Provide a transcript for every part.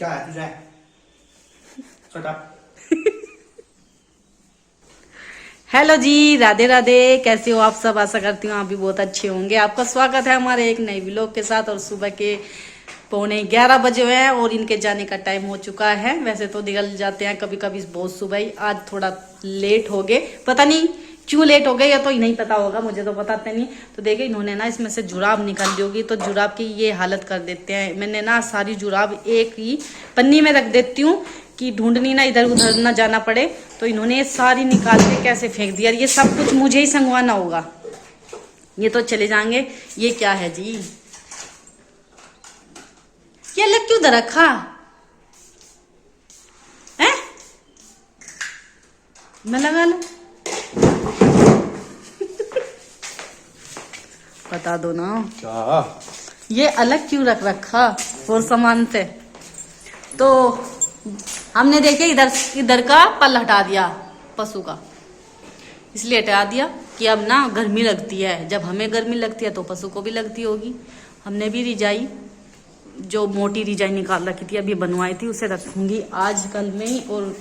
क्या है तुझे? Shut up. हेलो जी, राधे राधे। कैसे हो आप सब? आशा करती हूँ आप भी बहुत अच्छे होंगे। आपका स्वागत है हमारे एक नए व्लॉग के साथ। और सुबह के 11:15 बजे हुए हैं और इनके जाने का टाइम हो चुका है। वैसे तो निकल जाते हैं कभी कभी बहुत सुबह ही, आज थोड़ा लेट हो गए। पता नहीं क्यों लेट हो गए, या तो नहीं पता होगा, मुझे तो बताते नहीं। तो देखे इन्होंने ना इसमें से जुराब निकाल दी होगी, तो जुराब की ये हालत कर देते हैं। मैंने ना सारी जुराब एक ही पन्नी में रख देती हूँ कि ढूंढनी ना इधर उधर ना जाना पड़े। तो इन्होंने ये सारी निकाल के कैसे फेंक दिया। ये सब कुछ मुझे ही संगवाना होगा। ये तो चले जाएंगे। ये क्या है जी? ये अलग क्यों उधर रखा है? मैं लगा लूं। बता दो ना। क्या? ये अलग क्यों रख रखा और सामान से? तो हमने देखे इधर इधर का पल हटा दिया पशु का, इसलिए हटा दिया कि अब ना गर्मी लगती है। जब हमें गर्मी लगती है तो पशु को भी लगती होगी। हमने भी रिजाई, जो मोटी रिजाई निकाल रखी थी, अभी बनवाई थी, उसे रखूंगी आज कल में ही। और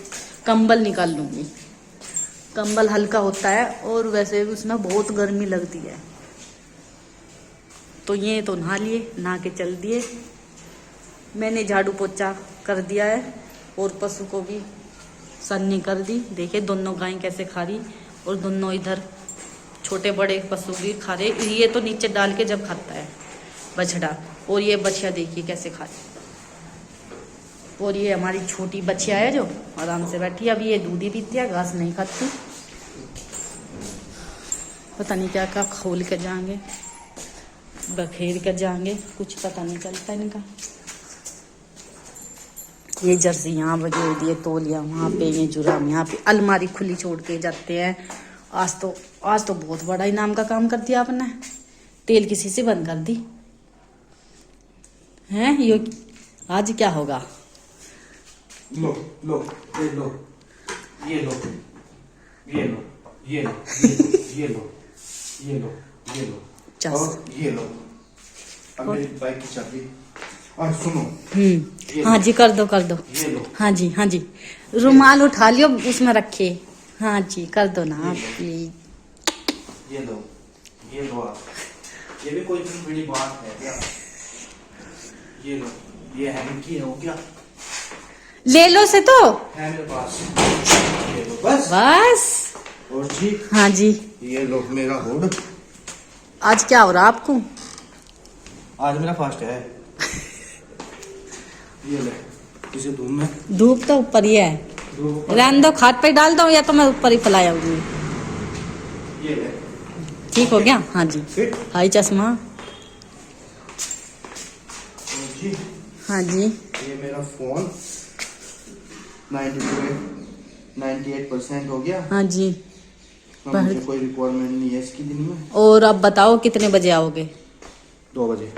कंबल निकाल लूंगी। कंबल हल्का होता है और वैसे भी उसमें बहुत गर्मी लगती है। तो ये तो नहा लिए, नहा के चल दिए। मैंने झाड़ू पोछा कर दिया है और पशु को भी सन्नी कर दी। देखे दोनों गाय कैसे खा रही, और दोनों इधर छोटे बड़े पशु भी खा रहे। ये तो नीचे डाल के जब खाता है बछड़ा, और ये बछिया देखिए कैसे खा रही। और ये हमारी छोटी बछिया है जो आराम से बैठी है। अब ये दूध ही पीती है, घास नहीं खाती। पता नहीं क्या क्या खोल के जाएंगे, बखेर कर जाएंगे, कुछ पता नहीं चलता इनका। ये जर्सी यहाँ बजे हो दिए, तौलिया वहाँ पे, ये जुराम यहाँ पे, अलमारी खुली छोड़ के जाते हैं। आज तो बहुत बड़ा इनाम का काम कर दिया आपने। तेल किसी से बंद कर दी हैं। ये आज क्या होगा? लो लो ये लो, ये लो, ये लो, ये लो, ये लो, ये लो, ये लो, और ये लो। अब मेरी बाइक की चाबी। और सुनो। हाँ जी, कर दो कर दो। ये लो। हाँ जी हाँ जी, रुमाल उठा लियो, उसमें रखे। हाँ जी, कर दो ना आप प्लीज। ये लो, ये लो आप। ये भी कोई इतनी बड़ी बात है क्या? ये लो, ये है इनकी है वो क्या? ले लो से तो है मेरे पास। ये लो बस। बस। और जी हाँ जी, ये लो मेरा हुड। आज क्या हो रहा आपको? आज मेरा फास्ट है। ये ले, इसे धूप में। धूप तो ऊपर ही है, रहने दो, खाट पे डाल दो, या तो मैं ऊपर ही फैलाऊंगी। ये ले। ठीक हो गया? हाँ जी। फिट। हाई चश्मा। और जी हाँ जी। ये मेरा फोन 98% हो गया। हाँ जी। अब मुझे कोई रिक्वायरमेंट नहीं है इसकी दिन में। और अब बताओ कितने बजे आओगे? 2 बजे।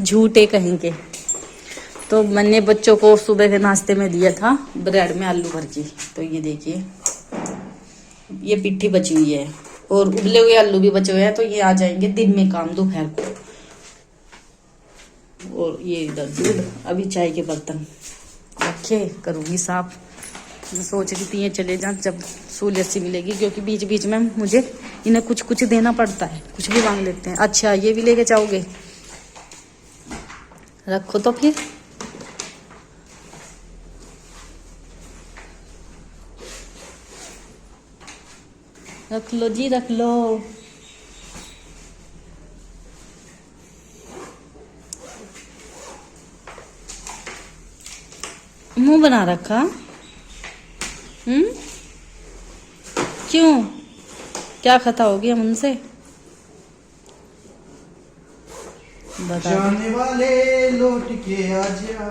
झूठे कहीं के। तो मैंने बच्चों को सुबह के नाश्ते में दिया था ब्रेड में आलू भुर्जी। तो ये देखिए, ये पिट्ठी बची हुई है और उबले हुए आलू भी बचे हुए हैं। तो ये आ जाएंगे दिन में काम, दोपहर को। और ये इधर दूध, अभी चाय के बर्तन रखे, करूंगी साफ। मैं सोच रही थी ये चले जान जब सहूलियत सी मिलेगी, क्योंकि बीच बीच में मुझे इन्हें कुछ कुछ देना पड़ता है, कुछ भी मांग लेते हैं। अच्छा, ये भी लेके जाओगे? रखो तो फिर। रख लो जी, रख लो। मुंह बना रखा। क्यों? क्या खता हो गया उनसे? बता। जाने वाले लौट के आजा।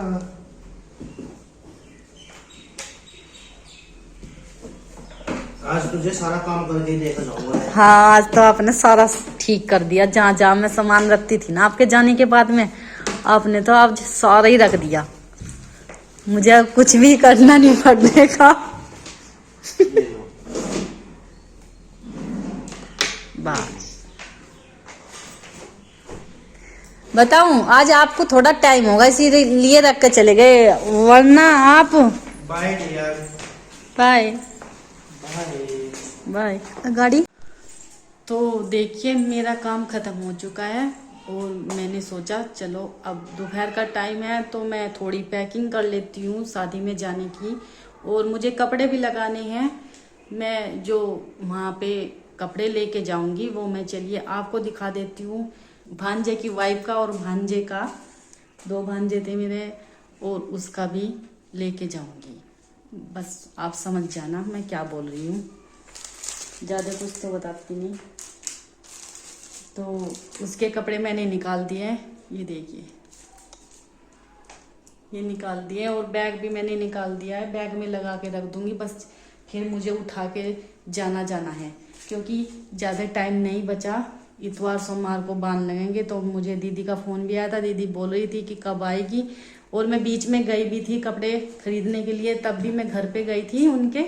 आज तुझे सारा काम करके लेकर जाऊंगा। हाँ, आज तो आपने सारा ठीक कर दिया। जहाँ जहाँ मैं सामान रखती थी ना आपके जाने के बाद में, आपने तो आज सारा ही रख दिया। मुझे अब कुछ भी करना नहीं पड़ने का। बस बताऊं, आज आपको थोड़ा टाइम होगा इसीलिए रख के चले गए, वरना आप। बाय यार। Bye bye. बाय। गाड़ी। तो देखिए मेरा काम ख़त्म हो चुका है और मैंने सोचा चलो अब दोपहर का टाइम है तो मैं थोड़ी पैकिंग कर लेती हूँ शादी में जाने की, और मुझे कपड़े भी लगाने हैं। मैं जो वहाँ पे कपड़े लेके जाऊँगी वो मैं चलिए आपको दिखा देती हूँ। भांजे की वाइफ का और भांजे का, 2 भांजे थे मेरे, और उसका भी लेके जाऊँगी। बस आप समझ जाना मैं क्या बोल रही हूँ, ज़्यादा कुछ तो बताती नहीं। तो उसके कपड़े मैंने निकाल दिए हैं, ये देखिए, ये निकाल दिए, और बैग भी मैंने निकाल दिया है, बैग में लगा के रख दूंगी। बस फिर मुझे उठा के जाना है, क्योंकि ज़्यादा टाइम नहीं बचा। इतवार सोमवार को बांध लगेंगे। तो मुझे दीदी का फ़ोन भी आया था, दीदी बोल रही थी कि कब आएगी, और मैं बीच में गई भी थी कपड़े खरीदने के लिए, तब भी मैं घर पे गई थी उनके,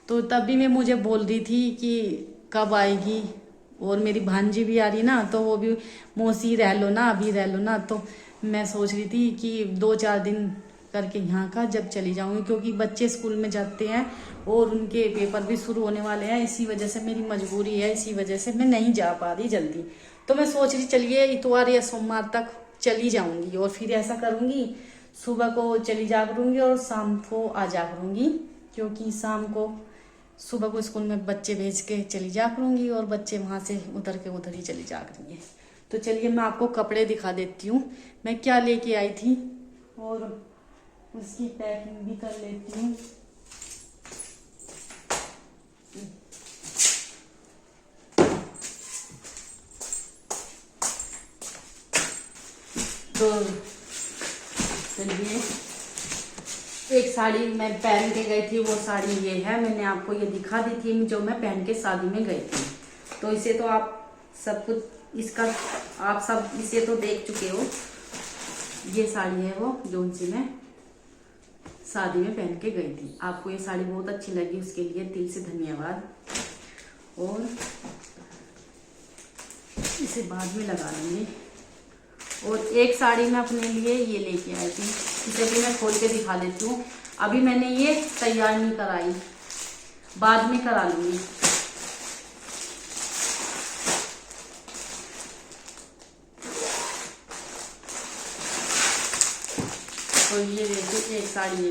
तो तब भी मैं मुझे बोल रही थी कि कब आएगी। और मेरी भांजी भी आ रही ना, तो वो भी मौसी रह लो ना, अभी रह लो ना। तो मैं सोच रही थी कि 2-4 दिन करके यहाँ का जब चली जाऊंगी, क्योंकि बच्चे स्कूल में जाते हैं और उनके पेपर भी शुरू होने वाले हैं। इसी वजह से मेरी मजबूरी है, इसी वजह से मैं नहीं जा पा रही जल्दी। तो मैं सोच रही चलिए इतवार या सोमवार तक चली जाऊंगी, और फिर ऐसा करूंगी सुबह को चली जा करूंगी और शाम को आ जा करूंगी, क्योंकि शाम को सुबह को स्कूल में बच्चे भेज के चली जा करूंगी और बच्चे वहां से उधर के उधर ही चली जा करेंगे। तो चलिए मैं आपको कपड़े दिखा देती हूँ मैं क्या लेके आई थी, और उसकी पैकिंग भी कर लेती हूँ। तो चलिए, एक साड़ी मैं पहन के गई थी, वो साड़ी ये है, मैंने आपको ये दिखा दी थी जो मैं पहन के शादी में गई थी। तो इसे तो आप सब कुछ इसका आप सब इसे तो देख चुके हो। ये साड़ी है वो जो सी मैं शादी में पहन के गई थी। आपको ये साड़ी बहुत अच्छी लगी, उसके लिए दिल से धन्यवाद। और इसे बाद में लगा लूंगी। और एक साड़ी मैं अपने लिए ये लेके आई थी, इसे भी मैं खोल के दिखा देती हूँ। अभी मैंने ये तैयार नहीं कराई, बाद में करा लूंगी। तो ये देखिए, एक साड़ी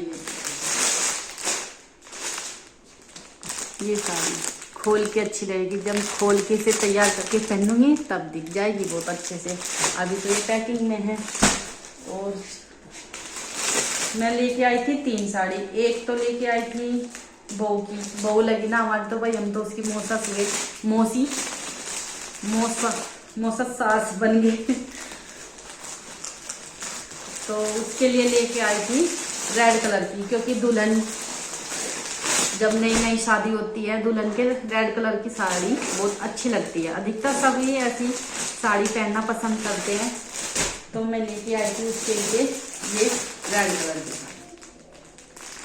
ये साड़ी खोल के अच्छी लगेगी, जब खोल के इसे तैयार करके पहनूंगी तब दिख जाएगी बहुत अच्छे से। अभी तो ये पैकिंग में है। और मैं लेके आई थी 3 साड़ी। एक तो लेके आई थी बहू की, बहू लगी ना हमारी, तो भाई हम तो उसकी मौसा सास बन गई। तो उसके लिए लेके आई थी रेड कलर की, क्योंकि दुल्हन जब नई नई शादी होती है दुल्हन के रेड कलर की साड़ी बहुत अच्छी लगती है। अधिकतर सभी ऐसी साड़ी पहनना पसंद करते हैं। तो मैं लेके आई थी उसके लिए ये रेड कलर की साड़ी।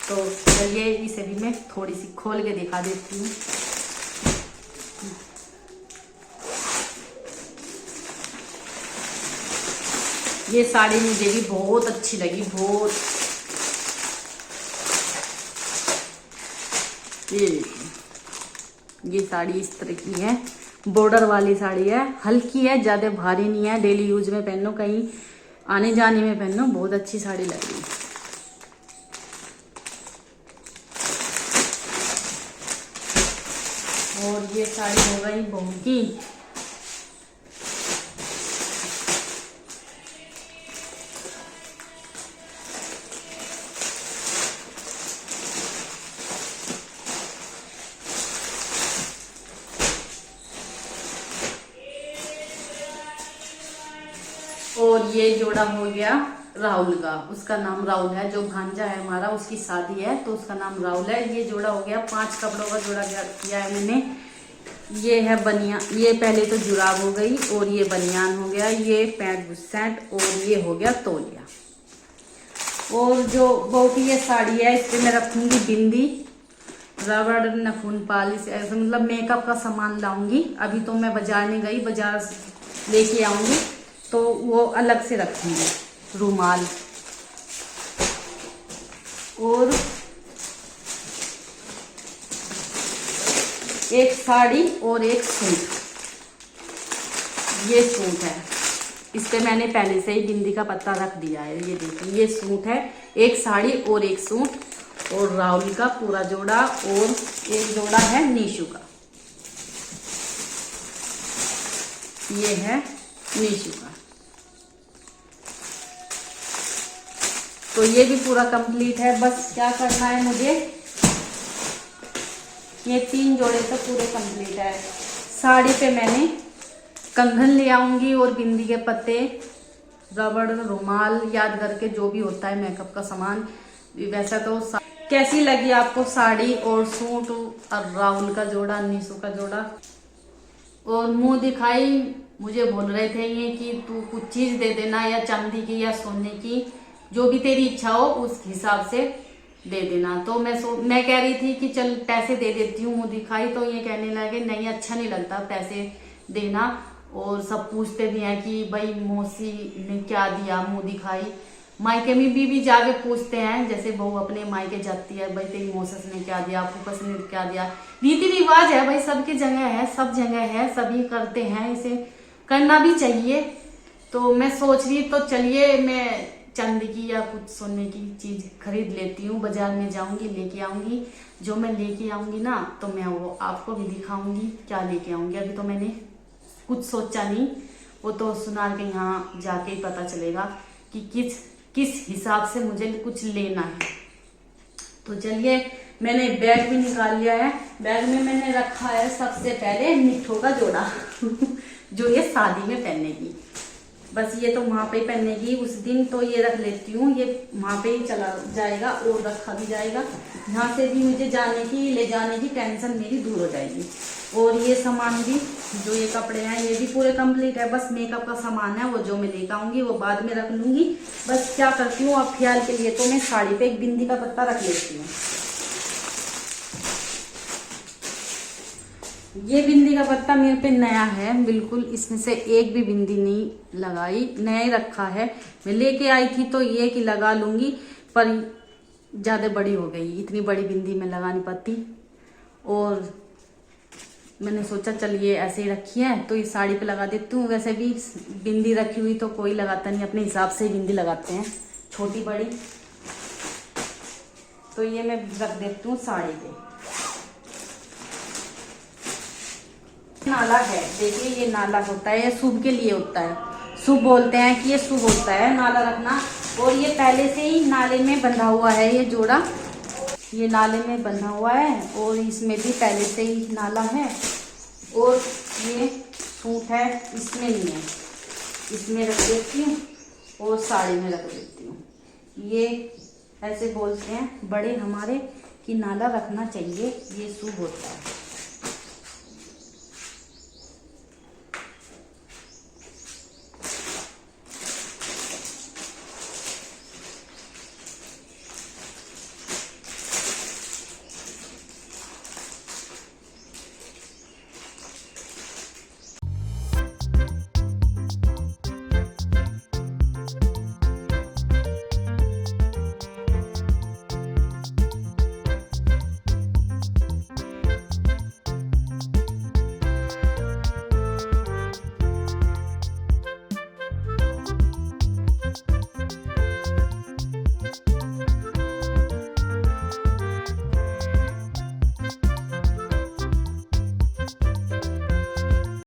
तो चलिए इसे भी मैं थोड़ी सी खोल के दिखा देती हूँ। ये साड़ी मुझे भी बहुत अच्छी लगी, बहुत। ये साड़ी इस तरह की है, बॉर्डर वाली साड़ी है, हल्की है, ज्यादा भारी नहीं है, डेली यूज में पहनो, कहीं आने जाने में पहनो, बहुत अच्छी साड़ी लगी। और ये साड़ी हो गई बहू की। और ये जोड़ा हो गया राहुल का, उसका नाम राहुल है, जो भांजा है हमारा उसकी शादी है तो उसका नाम राहुल है। ये जोड़ा हो गया, 5 कपड़ों का जोड़ा किया है मैंने। ये है बनियान, ये पहले तो जुराब हो गई, और ये बनियान हो गया, ये पैंट बुशर्ट, और ये हो गया तौलिया। और जो बहू की ये साड़ी है, इस पर मैं रखूंगी बिंदी, रबड़, नखून पालिश, ऐसे मतलब मेकअप का सामान लाऊंगी। अभी तो मैं बाजार नहीं गई, बाजार लेके आऊंगी तो वो अलग से रखेंगे। रुमाल और एक साड़ी और एक सूट। ये सूट है, इस पे मैंने पहले से ही बिंदी का पत्ता रख दिया है। ये देखिए, ये सूट है, एक साड़ी और एक सूट, और राहुल का पूरा जोड़ा, और एक जोड़ा है नीशु का। ये है नीशु का। तो ये भी पूरा कंप्लीट है। बस क्या करना है मुझे, ये 3 जोड़े तो पूरे कंप्लीट है। साड़ी पे मैंने कंगन ले आऊंगी और बिंदी के पत्ते, रबड़, रुमाल, याद करके जो भी होता है मेकअप का सामान। वैसा तो कैसी लगी आपको साड़ी और सूट और राहुल का जोड़ा, नीशु का जोड़ा? और मुंह दिखाई मुझे बोल रहे थे ये कि तू कुछ चीज दे देना, या चांदी की या सोने की, जो भी तेरी इच्छा हो उस हिसाब से दे देना। तो मैं कह रही थी कि चल पैसे दे देती हूँ मुंह दिखाई। तो ये कहने लगे नहीं, अच्छा नहीं लगता पैसे देना। और सब पूछते भी हैं कि भाई मौसी ने क्या दिया मुंह दिखाई। मायके में भी जाके पूछते हैं, जैसे बहू अपने मायके जाती है, भाई तेरी मौसस ने क्या दिया, फूफस ने क्या दिया। रीति रिवाज है भाई, सबकी जगह है, सब जगह है, सभी करते हैं, इसे करना भी चाहिए। तो मैं सोच रही, तो चलिए मैं चांदी की या कुछ सोने की चीज खरीद लेती हूँ। बाजार में जाऊंगी, लेके आऊंगी। जो मैं लेके आऊंगी ना, तो मैं वो आपको भी दिखाऊंगी क्या लेके आऊंगी। अभी तो मैंने कुछ सोचा नहीं, वो तो सुनार के यहाँ जाके ही पता चलेगा कि किस हिसाब से मुझे कुछ लेना है। तो चलिए, मैंने बैग भी निकाल लिया है। बैग में मैंने रखा है सबसे पहले मिठो का जोड़ा जो ये शादी में पहनेगी। बस ये तो वहां पे पहनेगी उस दिन, तो ये रख लेती हूँ। ये वहां पे ही चला जाएगा और रखा भी जाएगा। यहाँ से भी मुझे जाने की, ले जाने की टेंशन मेरी दूर हो जाएगी। और ये सामान भी, जो ये कपड़े हैं, ये भी पूरे कंप्लीट है। बस मेकअप का सामान है, वो जो मैं लेकर आऊंगी वो बाद में रख लूंगी। बस क्या करती हूँ अब ख्याल के लिए, तो मैं साड़ी पे एक बिंदी का पत्ता रख लेती हूँ। ये बिंदी का पत्ता मेरे पे नया है बिल्कुल, इसमें से एक भी बिंदी नहीं लगाई, नया ही रखा है। मैं लेके आई थी तो ये कि लगा लूंगी, पर ज्यादा बड़ी हो गई, इतनी बड़ी बिंदी मैं लगा नहीं पाती। और मैंने सोचा चल ये ऐसे ही रखी है तो इस साड़ी पे लगा देती हूँ। वैसे भी बिंदी रखी हुई तो कोई लगाता नहीं, अपने हिसाब से ही बिंदी लगाते हैं, छोटी बड़ी। तो ये मैं रख देती हूँ साड़ी पे। नाला है, देखिए ये नाला होता है, ये शुभ के लिए होता है। शुभ बोलते हैं कि ये शुभ होता है नाला रखना। और ये पहले से ही नाले में बंधा हुआ है, ये जोड़ा ये नाले में बंधा हुआ है। और इसमें भी पहले से ही नाला है। और ये सूट है, इसमें नहीं है, इसमें रख देती हूँ और साड़ी में रख देती हूँ। ये ऐसे बोलते हैं बड़े हमारे कि नाला रखना चाहिए, ये शुभ होता है।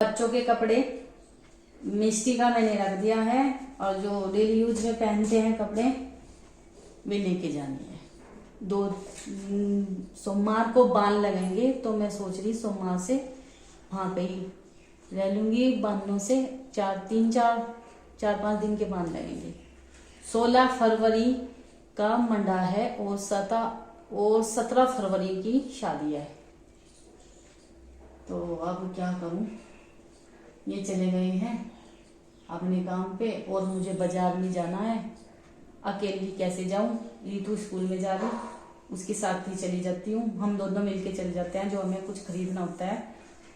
बच्चों के कपड़े मिस्टी का मैंने रख दिया है, और जो डेली यूज में पहनते हैं कपड़े वे लेके जाने हैं। 2 सोमवार को बाल लगेंगे, तो मैं सोच रही सोमवार से वहां पे ही रह लूंगी बालों से। 4-5 दिन के बाल लगेंगे। 16 फरवरी का मंडा है और 17 फरवरी की शादी है। तो अब क्या करूं, ये चले गए हैं अपने काम पे और मुझे बाजार में जाना है। अकेली कैसे जाऊं, रीतू स्कूल में जा रही, उसके साथ ही चली जाती हूँ। हम दोनों मिलके चले जाते हैं, जो हमें कुछ खरीदना होता है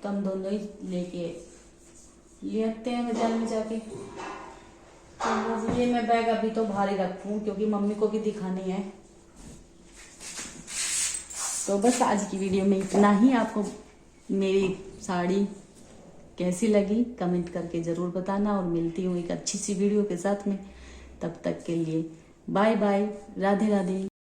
तो हम दोनों ही ले आते हैं बाजार में जाके। तो बस ये मैं बैग अभी तो बाहर ही रखूं क्योंकि मम्मी को भी दिखानी है। तो बस आज की वीडियो में इतना ही। आपको मेरी साड़ी कैसी लगी कमेंट करके ज़रूर बताना, और मिलती हूँ एक अच्छी सी वीडियो के साथ में। तब तक के लिए बाय बाय, राधे राधे।